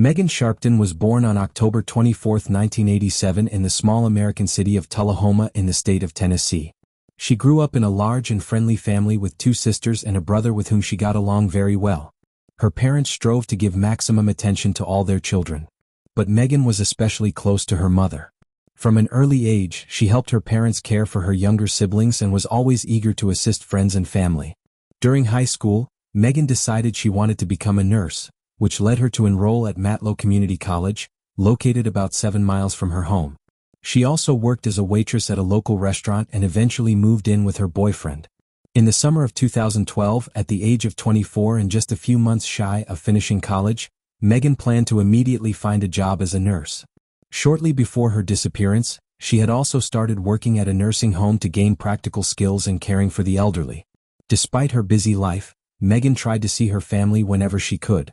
Megan Sharpton was born on October 24, 1987 in the small American city of Tullahoma in the state of Tennessee. She grew up in a large and friendly family with two sisters and a brother with whom she got along very well. Her parents strove to give maximum attention to all their children. But Megan was especially close to her mother. From an early age, she helped her parents care for her younger siblings and was always eager to assist friends and family. During high school, Megan decided she wanted to become a nurse, which led her to enroll at Matlow Community College, located about 7 miles from her home. She also worked as a waitress at a local restaurant and eventually moved in with her boyfriend. In the summer of 2012, at the age of 24 and just a few months shy of finishing college, Megan planned to immediately find a job as a nurse. Shortly before her disappearance, she had also started working at a nursing home to gain practical skills in caring for the elderly. Despite her busy life, Megan tried to see her family whenever she could.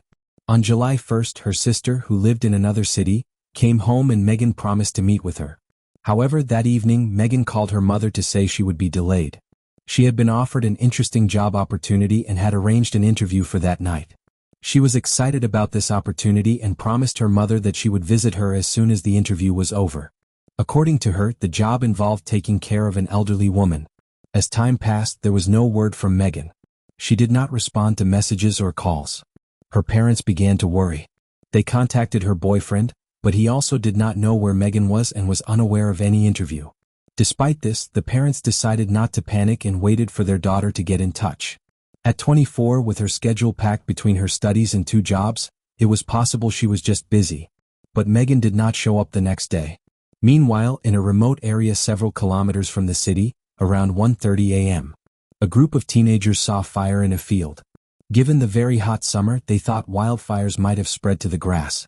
On July 1st, her sister, who lived in another city, came home and Megan promised to meet with her. However, that evening, Megan called her mother to say she would be delayed. She had been offered an interesting job opportunity and had arranged an interview for that night. She was excited about this opportunity and promised her mother that she would visit her as soon as the interview was over. According to her, the job involved taking care of an elderly woman. As time passed, there was no word from Megan. She did not respond to messages or calls. Her parents began to worry. They contacted her boyfriend, but he also did not know where Megan was and was unaware of any interview. Despite this, the parents decided not to panic and waited for their daughter to get in touch. At 24, with her schedule packed between her studies and 2 jobs, it was possible she was just busy. But Megan did not show up the next day. Meanwhile, in a remote area several kilometers from the city, around 1:30 a.m., a group of teenagers saw fire in a field. Given the very hot summer, they thought wildfires might have spread to the grass.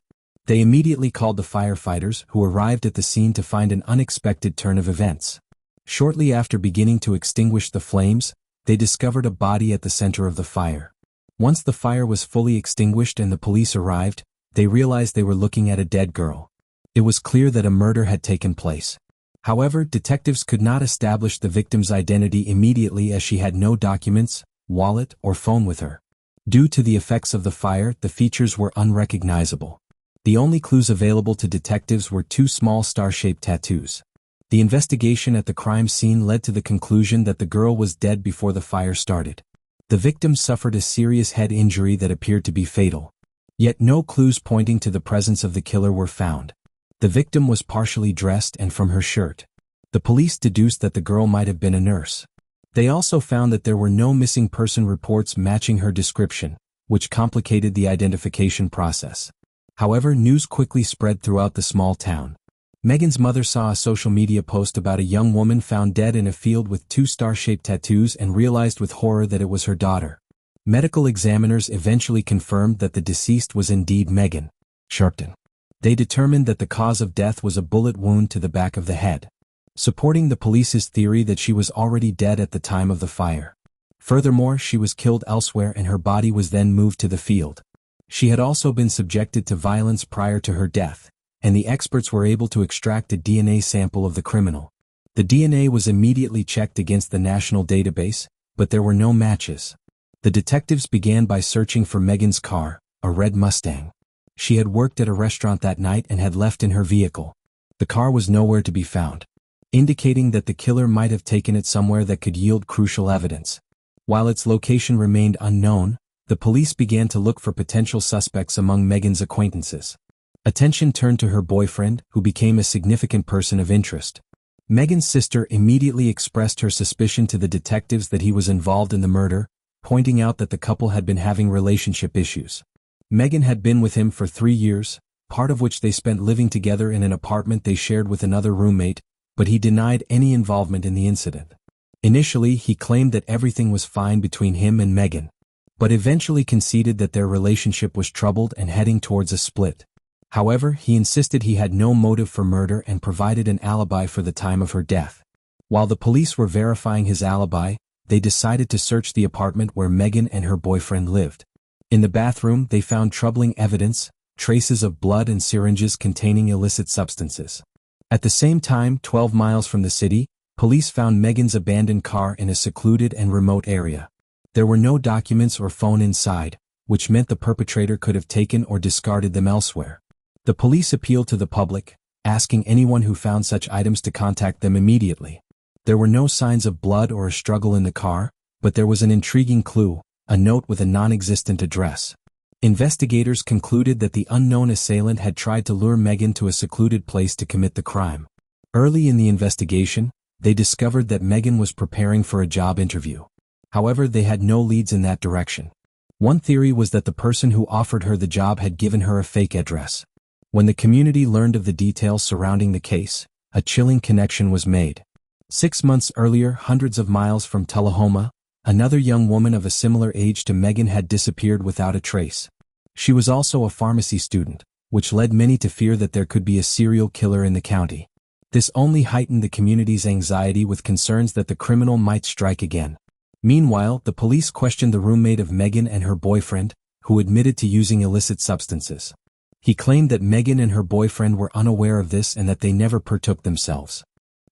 They immediately called the firefighters, who arrived at the scene to find an unexpected turn of events. Shortly after beginning to extinguish the flames, they discovered a body at the center of the fire. Once the fire was fully extinguished and the police arrived, they realized they were looking at a dead girl. It was clear that a murder had taken place. However, detectives could not establish the victim's identity immediately as she had no documents, wallet, or phone with her. Due to the effects of the fire, the features were unrecognizable. The only clues available to detectives were 2 small star-shaped tattoos. The investigation at the crime scene led to the conclusion that the girl was dead before the fire started. The victim suffered a serious head injury that appeared to be fatal. Yet no clues pointing to the presence of the killer were found. The victim was partially dressed, and from her shirt, the police deduced that the girl might have been a nurse. They also found that there were no missing person reports matching her description, which complicated the identification process. However, news quickly spread throughout the small town. Megan's mother saw a social media post about a young woman found dead in a field with 2 star-shaped tattoos and realized with horror that it was her daughter. Medical examiners eventually confirmed that the deceased was indeed Megan Sharpton. They determined that the cause of death was a bullet wound to the back of the head, supporting the police's theory that she was already dead at the time of the fire. Furthermore, she was killed elsewhere and her body was then moved to the field. She had also been subjected to violence prior to her death, and the experts were able to extract a DNA sample of the criminal. The DNA was immediately checked against the national database, but there were no matches. The detectives began by searching for Megan's car, a red Mustang. She had worked at a restaurant that night and had left in her vehicle. The car was nowhere to be found, indicating that the killer might have taken it somewhere that could yield crucial evidence. While its location remained unknown, the police began to look for potential suspects among Megan's acquaintances. Attention turned to her boyfriend, who became a significant person of interest. Megan's sister immediately expressed her suspicion to the detectives that he was involved in the murder, pointing out that the couple had been having relationship issues. Megan had been with him for 3 years, part of which they spent living together in an apartment they shared with another roommate, but he denied any involvement in the incident. Initially, he claimed that everything was fine between him and Megan, but eventually conceded that their relationship was troubled and heading towards a split. However, he insisted he had no motive for murder and provided an alibi for the time of her death. While the police were verifying his alibi, they decided to search the apartment where Megan and her boyfriend lived. In the bathroom, they found troubling evidence, traces of blood and syringes containing illicit substances. At the same time, 12 miles from the city, police found Megan's abandoned car in a secluded and remote area. There were no documents or phone inside, which meant the perpetrator could have taken or discarded them elsewhere. The police appealed to the public, asking anyone who found such items to contact them immediately. There were no signs of blood or a struggle in the car, but there was an intriguing clue, a note with a non-existent address. Investigators concluded that the unknown assailant had tried to lure Megan to a secluded place to commit the crime. Early in the investigation, they discovered that Megan was preparing for a job interview. However, they had no leads in that direction. One theory was that the person who offered her the job had given her a fake address. When the community learned of the details surrounding the case, a chilling connection was made. 6 months earlier, hundreds of miles from Tullahoma, another young woman of a similar age to Megan had disappeared without a trace. She was also a pharmacy student, which led many to fear that there could be a serial killer in the county. This only heightened the community's anxiety with concerns that the criminal might strike again. Meanwhile, the police questioned the roommate of Megan and her boyfriend, who admitted to using illicit substances. He claimed that Megan and her boyfriend were unaware of this and that they never partook themselves.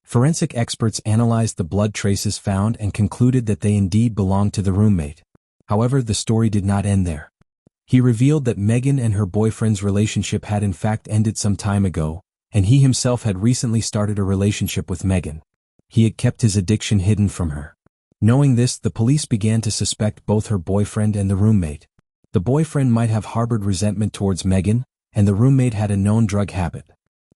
Forensic experts analyzed the blood traces found and concluded that they indeed belonged to the roommate. However, the story did not end there. He revealed that Megan and her boyfriend's relationship had in fact ended some time ago, and he himself had recently started a relationship with Megan. He had kept his addiction hidden from her. Knowing this, the police began to suspect both her boyfriend and the roommate. The boyfriend might have harbored resentment towards Megan, and the roommate had a known drug habit.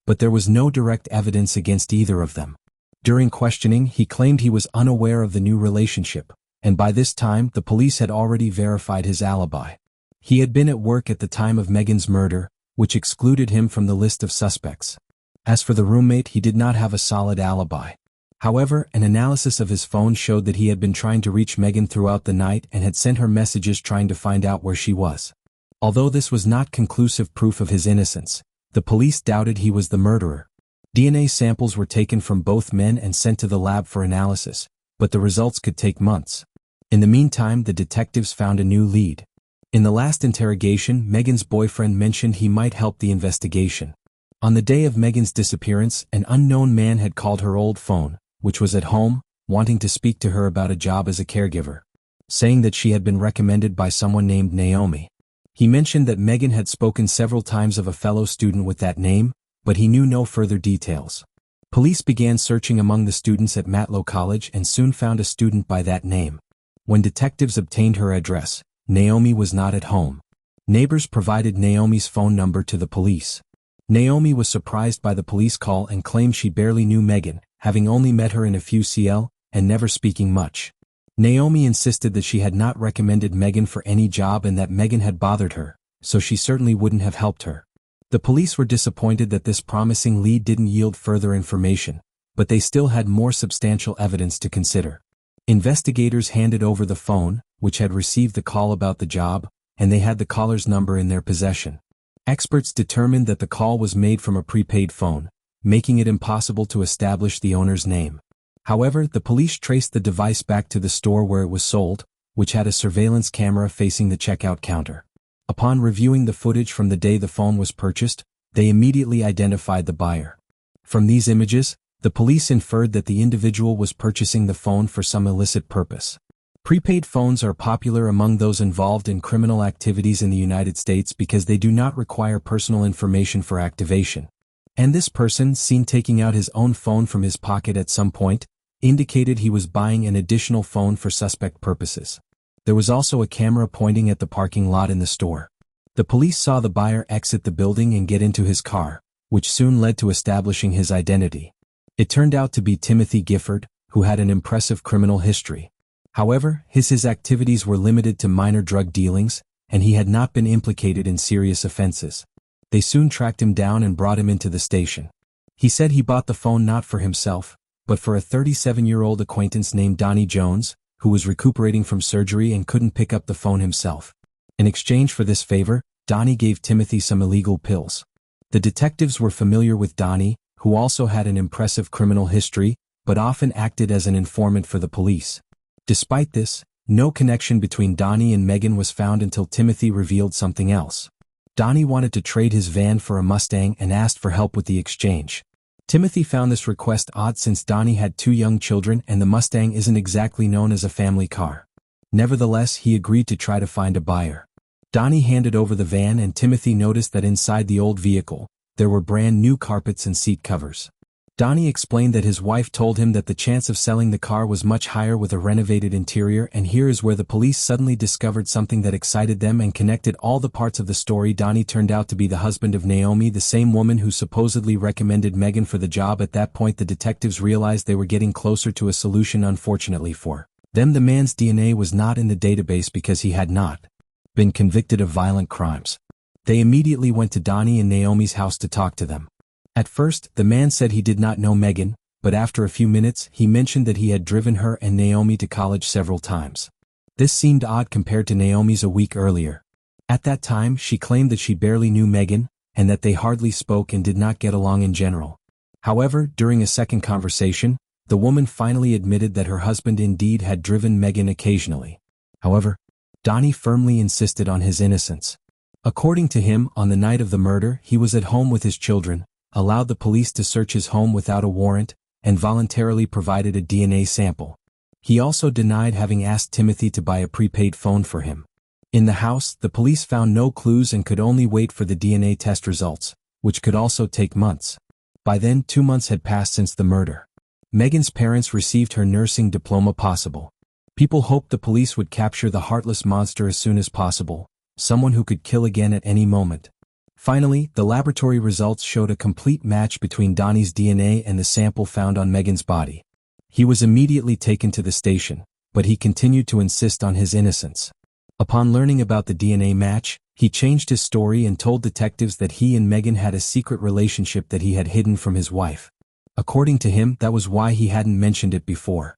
But there was no direct evidence against either of them. During questioning, he claimed he was unaware of the new relationship, and by this time, the police had already verified his alibi. He had been at work at the time of Megan's murder, which excluded him from the list of suspects. As for the roommate, he did not have a solid alibi. However, an analysis of his phone showed that he had been trying to reach Megan throughout the night and had sent her messages trying to find out where she was. Although this was not conclusive proof of his innocence, the police doubted he was the murderer. DNA samples were taken from both men and sent to the lab for analysis, but the results could take months. In the meantime, the detectives found a new lead. In the last interrogation, Megan's boyfriend mentioned he might help the investigation. On the day of Megan's disappearance, an unknown man had called her old phone, which was at home, wanting to speak to her about a job as a caregiver, saying that she had been recommended by someone named Naomi. He mentioned that Megan had spoken several times of a fellow student with that name, but he knew no further details. Police began searching among the students at Matlow College and soon found a student by that name. When detectives obtained her address, Naomi was not at home. Neighbors provided Naomi's phone number to the police. Naomi was surprised by the police call and claimed she barely knew Megan, having only met her in a few CL, and never speaking much. Naomi insisted that she had not recommended Megan for any job and that Megan had bothered her, so she certainly wouldn't have helped her. The police were disappointed that this promising lead didn't yield further information, but they still had more substantial evidence to consider. Investigators handed over the phone, which had received the call about the job, and they had the caller's number in their possession. Experts determined that the call was made from a prepaid phone, making it impossible to establish the owner's name. However, the police traced the device back to the store where it was sold, which had a surveillance camera facing the checkout counter. Upon reviewing the footage from the day the phone was purchased, they immediately identified the buyer. From these images, the police inferred that the individual was purchasing the phone for some illicit purpose. Prepaid phones are popular among those involved in criminal activities in the United States because they do not require personal information for activation. And this person, seen taking out his own phone from his pocket at some point, indicated he was buying an additional phone for suspect purposes. There was also a camera pointing at the parking lot in the store. The police saw the buyer exit the building and get into his car, which soon led to establishing his identity. It turned out to be Timothy Gifford, who had an impressive criminal history. However, his activities were limited to minor drug dealings, and he had not been implicated in serious offenses. They soon tracked him down and brought him into the station. He said he bought the phone not for himself, but for a 37-year-old acquaintance named Donnie Jones, who was recuperating from surgery and couldn't pick up the phone himself. In exchange for this favor, Donnie gave Timothy some illegal pills. The detectives were familiar with Donnie, who also had an impressive criminal history, but often acted as an informant for the police. Despite this, no connection between Donnie and Megan was found until Timothy revealed something else. Donnie wanted to trade his van for a Mustang and asked for help with the exchange. Timothy found this request odd since Donnie had 2 young children and the Mustang isn't exactly known as a family car. Nevertheless, he agreed to try to find a buyer. Donnie handed over the van and Timothy noticed that inside the old vehicle, there were brand new carpets and seat covers. Donnie explained that his wife told him that the chance of selling the car was much higher with a renovated interior, and here is where the police suddenly discovered something that excited them and connected all the parts of the story. Donnie turned out to be the husband of Naomi, the same woman who supposedly recommended Megan for the job. At that point the detectives realized they were getting closer to a solution. Unfortunately for them, the man's DNA was not in the database because he had not been convicted of violent crimes. They immediately went to Donnie and Naomi's house to talk to them. At first, the man said he did not know Megan, but after a few minutes, he mentioned that he had driven her and Naomi to college several times. This seemed odd compared to Naomi's a week earlier. At that time, she claimed that she barely knew Megan, and that they hardly spoke and did not get along in general. However, during a second conversation, the woman finally admitted that her husband indeed had driven Megan occasionally. However, Donnie firmly insisted on his innocence. According to him, on the night of the murder, he was at home with his children, allowed the police to search his home without a warrant, and voluntarily provided a DNA sample. He also denied having asked Timothy to buy a prepaid phone for him. In the house, the police found no clues and could only wait for the DNA test results, which could also take months. By then, 2 months had passed since the murder. Megan's parents received her nursing diploma possible. People hoped the police would capture the heartless monster as soon as possible, someone who could kill again at any moment. Finally, the laboratory results showed a complete match between Donnie's DNA and the sample found on Megan's body. He was immediately taken to the station, but he continued to insist on his innocence. Upon learning about the DNA match, he changed his story and told detectives that he and Megan had a secret relationship that he had hidden from his wife. According to him, that was why he hadn't mentioned it before.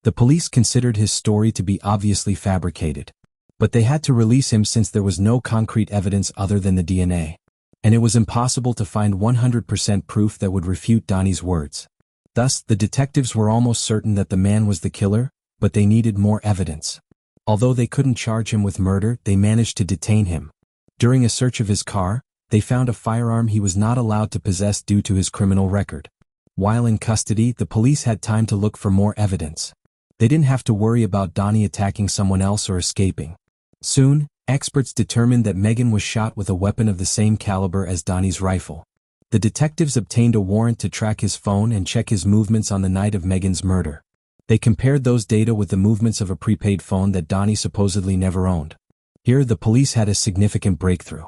The police considered his story to be obviously fabricated. But they had to release him since there was no concrete evidence other than the DNA. And it was impossible to find 100% proof that would refute Donnie's words. Thus, the detectives were almost certain that the man was the killer, but they needed more evidence. Although they couldn't charge him with murder, they managed to detain him. During a search of his car, they found a firearm he was not allowed to possess due to his criminal record. While in custody, the police had time to look for more evidence. They didn't have to worry about Donnie attacking someone else or escaping. Soon, experts determined that Megan was shot with a weapon of the same caliber as Donnie's rifle. The detectives obtained a warrant to track his phone and check his movements on the night of Megan's murder. They compared those data with the movements of a prepaid phone that Donnie supposedly never owned. Here, the police had a significant breakthrough.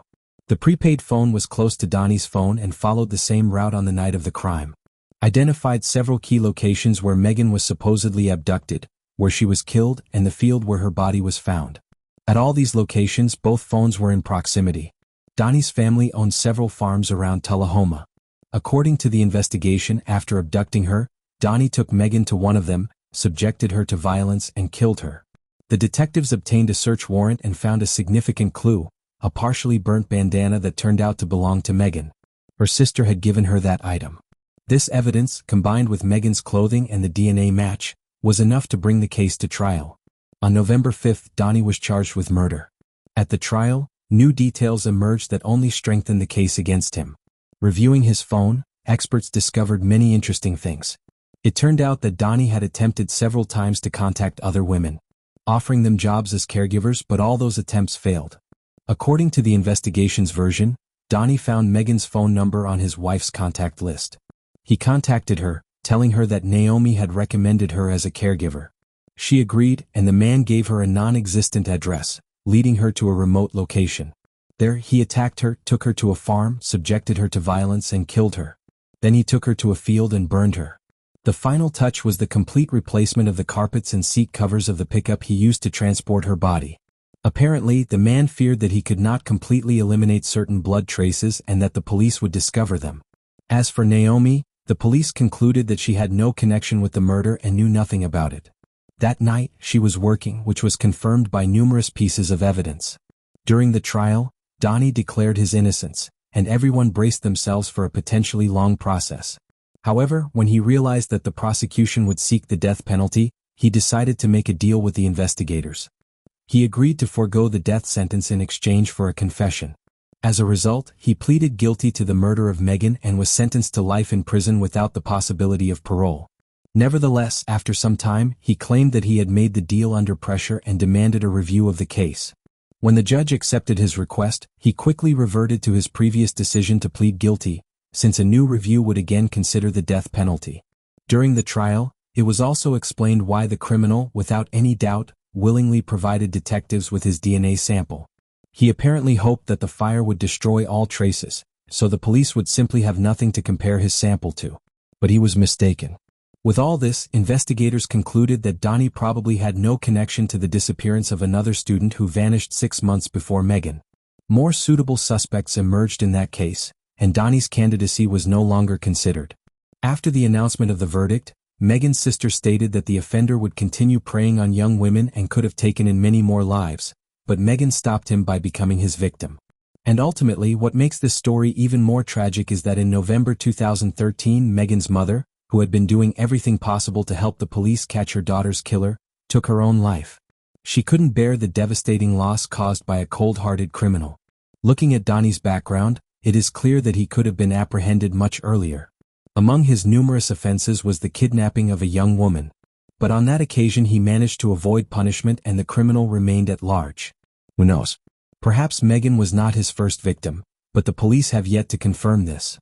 The prepaid phone was close to Donnie's phone and followed the same route on the night of the crime. Identified several key locations where Megan was supposedly abducted, where she was killed, and the field where her body was found. At all these locations, both phones were in proximity. Donnie's family owned several farms around Tullahoma. According to the investigation, after abducting her, Donnie took Megan to one of them, subjected her to violence, and killed her. The detectives obtained a search warrant and found a significant clue, a partially burnt bandana that turned out to belong to Megan. Her sister had given her that item. This evidence, combined with Megan's clothing and the DNA match, was enough to bring the case to trial. On November 5, Donnie was charged with murder. At the trial, new details emerged that only strengthened the case against him. Reviewing his phone, experts discovered many interesting things. It turned out that Donnie had attempted several times to contact other women, offering them jobs as caregivers, but all those attempts failed. According to the investigation's version, Donnie found Megan's phone number on his wife's contact list. He contacted her, telling her that Naomi had recommended her as a caregiver. She agreed, and the man gave her a non-existent address, leading her to a remote location. There, he attacked her, took her to a farm, subjected her to violence, and killed her. Then he took her to a field and burned her. The final touch was the complete replacement of the carpets and seat covers of the pickup he used to transport her body. Apparently, the man feared that he could not completely eliminate certain blood traces and that the police would discover them. As for Naomi, the police concluded that she had no connection with the murder and knew nothing about it. That night, she was working, which was confirmed by numerous pieces of evidence. During the trial, Donnie declared his innocence, and everyone braced themselves for a potentially long process. However, when he realized that the prosecution would seek the death penalty, he decided to make a deal with the investigators. He agreed to forego the death sentence in exchange for a confession. As a result, he pleaded guilty to the murder of Megan and was sentenced to life in prison without the possibility of parole. Nevertheless, after some time, he claimed that he had made the deal under pressure and demanded a review of the case. When the judge accepted his request, he quickly reverted to his previous decision to plead guilty, since a new review would again consider the death penalty. During the trial, it was also explained why the criminal, without any doubt, willingly provided detectives with his DNA sample. He apparently hoped that the fire would destroy all traces, so the police would simply have nothing to compare his sample to. But he was mistaken. With all this, investigators concluded that Donnie probably had no connection to the disappearance of another student who vanished 6 months before Megan. More suitable suspects emerged in that case, and Donnie's candidacy was no longer considered. After the announcement of the verdict, Megan's sister stated that the offender would continue preying on young women and could have taken in many more lives, but Megan stopped him by becoming his victim. And ultimately, what makes this story even more tragic is that in November 2013, Megan's mother, who had been doing everything possible to help the police catch her daughter's killer, took her own life. She couldn't bear the devastating loss caused by a cold-hearted criminal. Looking at Donnie's background, it is clear that he could have been apprehended much earlier. Among his numerous offenses was the kidnapping of a young woman. But on that occasion he managed to avoid punishment and the criminal remained at large. Who knows? Perhaps Megan was not his first victim, but the police have yet to confirm this.